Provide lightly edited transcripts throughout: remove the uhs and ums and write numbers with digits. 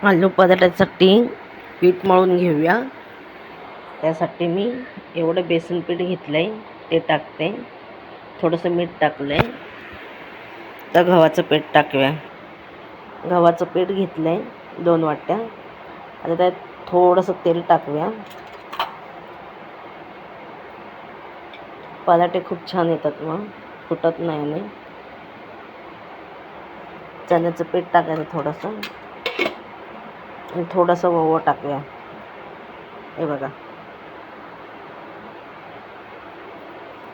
आलू पराठ्यासाठी पीठ मळून घेऊया. त्यासाठी मी एवढं बेसन पीठ घेतलं आहे ते टाकते. थोडंसं मीठ टाकलं आहे. तर गव्हाचं पीठ टाकूया. गव्हाचं पीठ घेतलं आहे 2 वाट्या. आता त्यात थोडंसं तेल टाकूया. पराठे खूप छान येतात, मग फुटत नाही. आणि चण्याचं पीठ टाकायचं थोडंसं आणि थोडंसं ओवा टाकूया. हे बघा,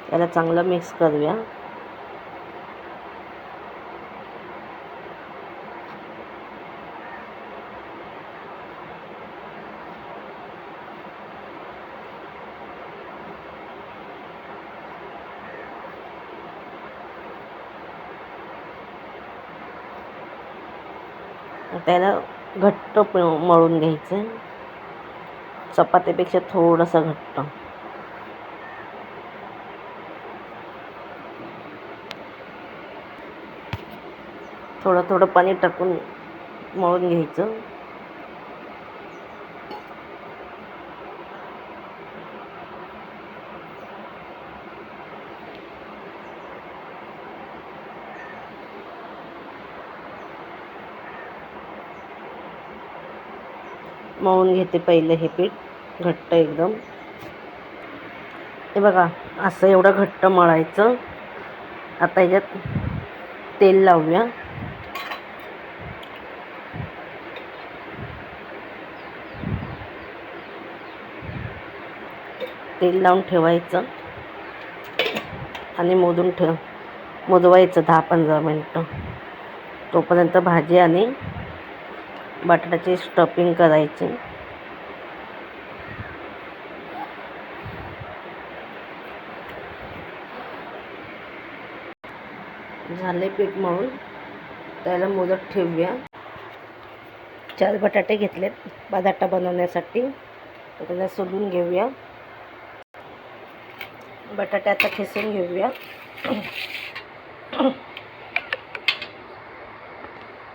त्याला चांगलं मिक्स करूया. त्याला घट्ट मळून घ्यायचं, चपातीपेक्षा थोडंसं घट्ट. थोडं थोडं पाणी टाकून मळून घ्यायचं. मळून घेते पहिले हे पीठ घट्ट एकदम. हे बघा, असं एवढं घट्ट मळायचं. आता याच्यात तेल लावूया. तेल लावून ठेवायचं आणि मुदवायचं 10-15 मिनटं. तोपर्यंत भाजी आणि बटाट्याची स्टफिंग करायची. झाले पीठ मळून, त्याला मुदत ठेवूया. 4 बटाटे घेतलेत बटाटा बनवण्यासाठी. तर त्याला सोलून घेऊया. बटाटे आता खिसून घेऊया.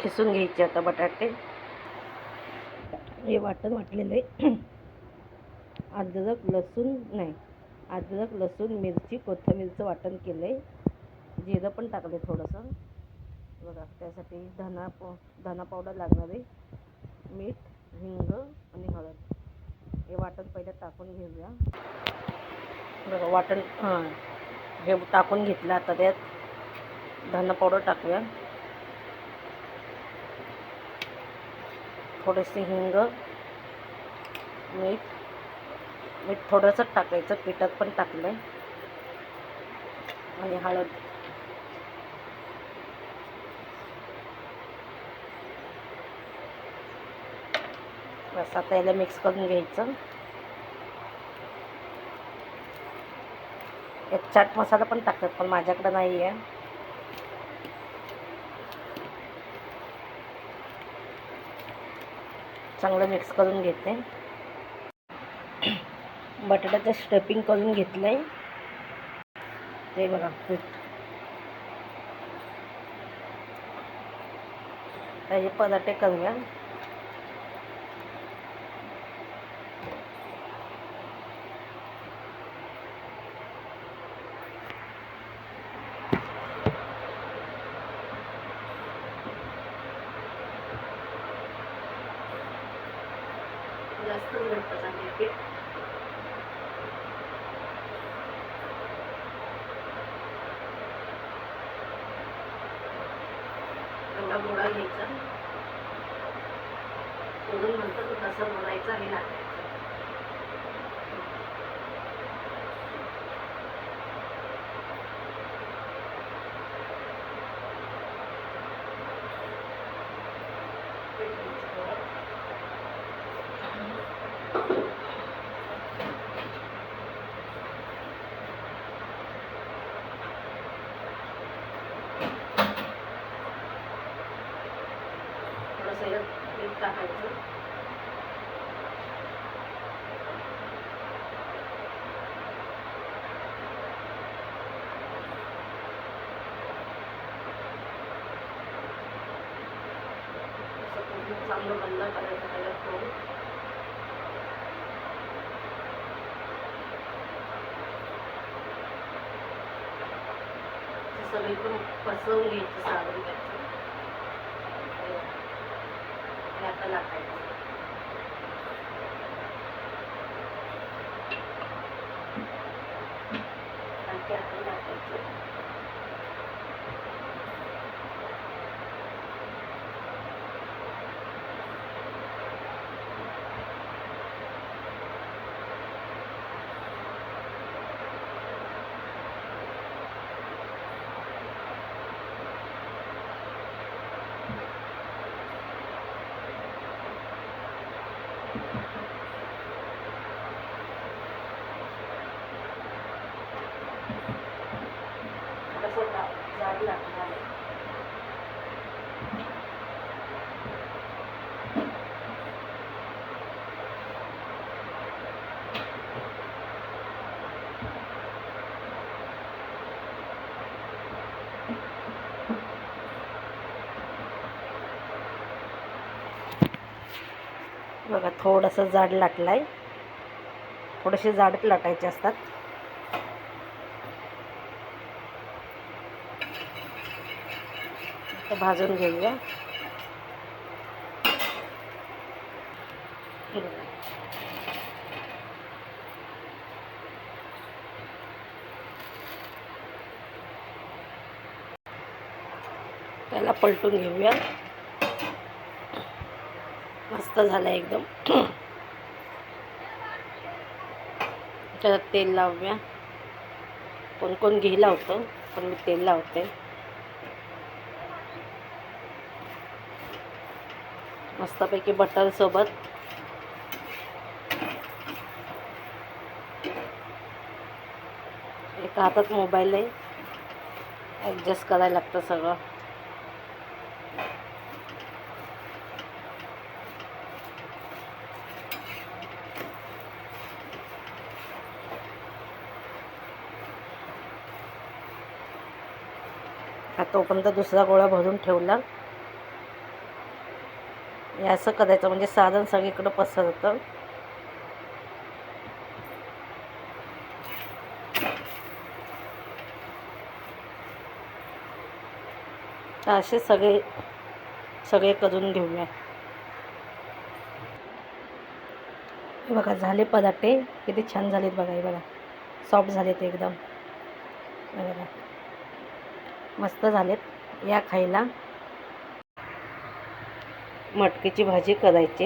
खिसून घ्यायचे आता बटाटे. हे वाटण वाटलेलं आहे. अद्रक लसूण मिरची कोथिंबीरचं वाटण केलं आहे. जिरं पण टाकले थोडंसं. बघा, त्यासाठी धना पावडर लागणार आहे. मीठ, हिंग आणि हळद. हे वाटण पहिलं टाकून घेऊया. बघा, वाटण हे टाकून घेतलं. आता त्यात धना पावडर टाकूया. थोडेसे हिंग, मीठ थोडंसं टाकायचं, पिठात पण टाकलंय. आणि हळद. बस, आता याला मिक्स करून घ्यायचं. एक चाट मसाला पण टाकतात, पण माझ्याकडे नाही आहे. चांगलं मिक्स करून घेते. बटाट्याचं स्टफिंग करून घेतलंय. ते बघा पीठ. त्याचे पराठे करूया. जास्त घट्ट झाले पीठ. एवढा गोळा घ्यायचा. म्हणून म्हणतात तसं बोलायचं आणि लाटायचं. थोडंसं मीठ टाकायचं. चांगलं बंद करायचं त्याला ठेवून. सगळीकडून पसरवून घ्यायचं सारण त्याचं. आणि आता लाटायचं. आणखी आता लाटायचं. जाड लागणार आहे. बघा थोडंसं जाड लाटलाय. थोडेसे जाडच लाटायचे असतात. भाजून घेऊया. त्याला पलटून घेऊया. मस्त झालं एकदम. त्याच्यात तेल लावूया. कोण कोण घी लावतं, पण मी तेल लावते. मस्तपैकी बटर सोबत. एका हातात मोबाईल आहे, ॲडजस्ट करायला लागतं सगळं. तोपर्यंत दुसरा गोळा भरून ठेवला. हे असं करायचं म्हणजे सारण सगळीकडं पसरतं. असे सगळे करून घेऊया. बघा झाले पराठे. किती छान झालेत बघा. हे बघा सॉफ्ट झालेत एकदम. बघा मस्त झालेत. या खायला. मटकीची भाजी करायची.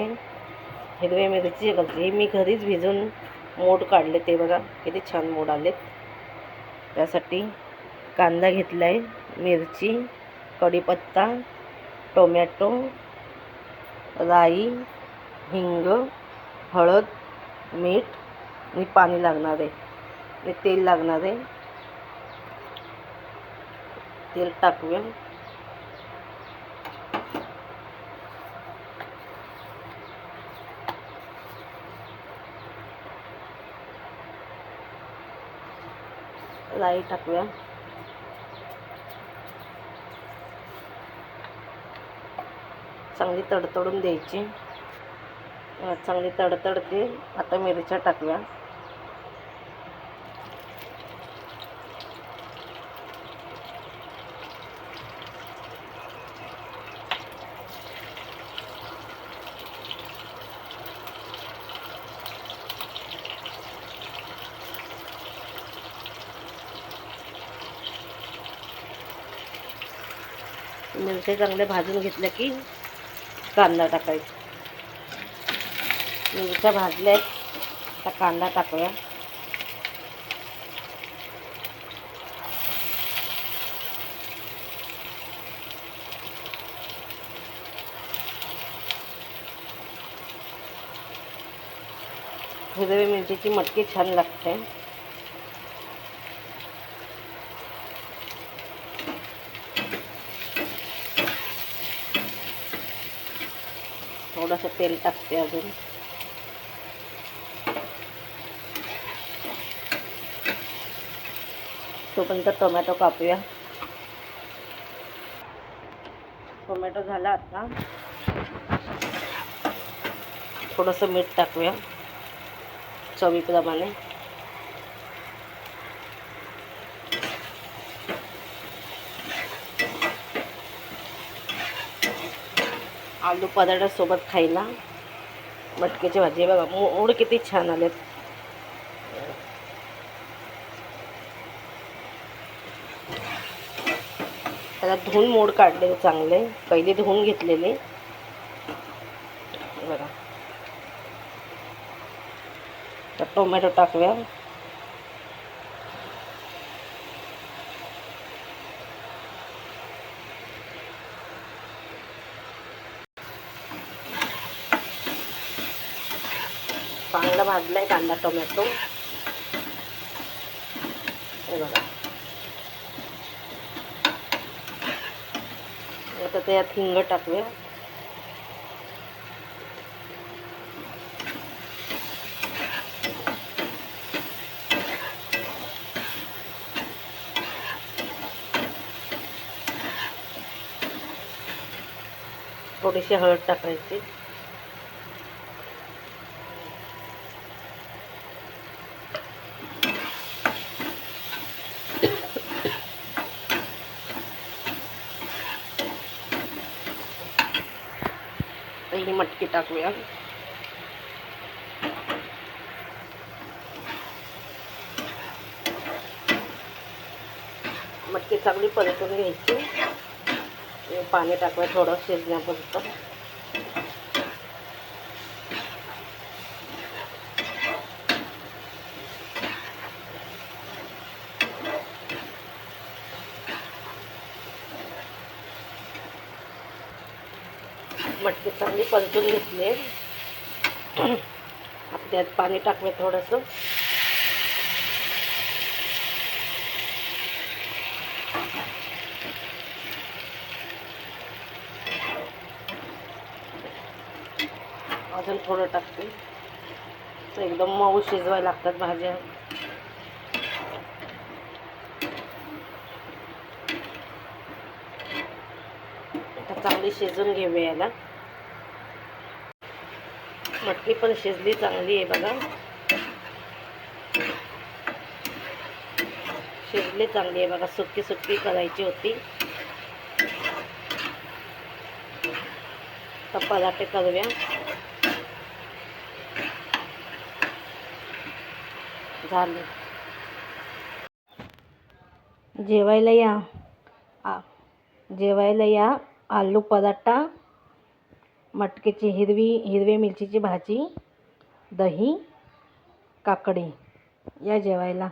हिरव्या मिरची करायची. हे मी घरीच भिजून मोड काढले. ते बघा किती छान मोड आलेत. त्यासाठी कांदा घेतला आहे, मिरची, कढीपत्ता, टोमॅटो, राई, हिंग, हळद, मीठ आणि पाणी लागणार आहे. आणि तेल लागणार आहे. तेल टाकूया. राई टाकूया. चांगली तडतडून द्यायची. चांगली तडतडते. आता मिरच्या टाकूया. मिरच्या चांगल्या भाजून घेतल्या की कांदा टाकायचा. मिरच्या भाजल्या. आता कांदा टाकूया. हिरवी मिरचीची मटकी छान लागते. थोडंसं तेल टाकते अजून. तोपर्यंत टोमॅटो कापूया. टोमॅटो झाला आता. थोडंसं मीठ टाकूया चवीप्रमाणे. आलू पराठ्यासोबत खायला मटकीची भाजी बघा, मोड किती छान आलेत. त्याला धुवून मोड काढलेले चांगले, पहिले धुवून घेतलेले बघा. तर टोमॅटो टाकूया. चांगला भाजलाय कांदा टोमॅटो हे बघा. आता त्यात हिंग टाकूया. थोडीशी हळद टाकायची. ही मटकी टाकूया. मटकी चांगली परतून घ्यायची. पाणी टाकूया थोडं शिजण्यापुरतं. मटकी चांगली परतून घेतली. त्यात पाणी टाकूया थोडंसं. अजून थोडं टाकते. एकदम मऊ शिजवायला लागतात भाज्या. आता चांगली शिजून घेऊया याला. मटकी पण शिजली चांगली आहे बघा. शिजली चांगली आहे बघा. सुकी सुकी करायची होती. तर पराठे करूया. झाले. जेवायला या. जेवायला या. आलू पराठा, मटकीची हिरवी मिरचीची भाजी, दही, काकडी या जेवायला.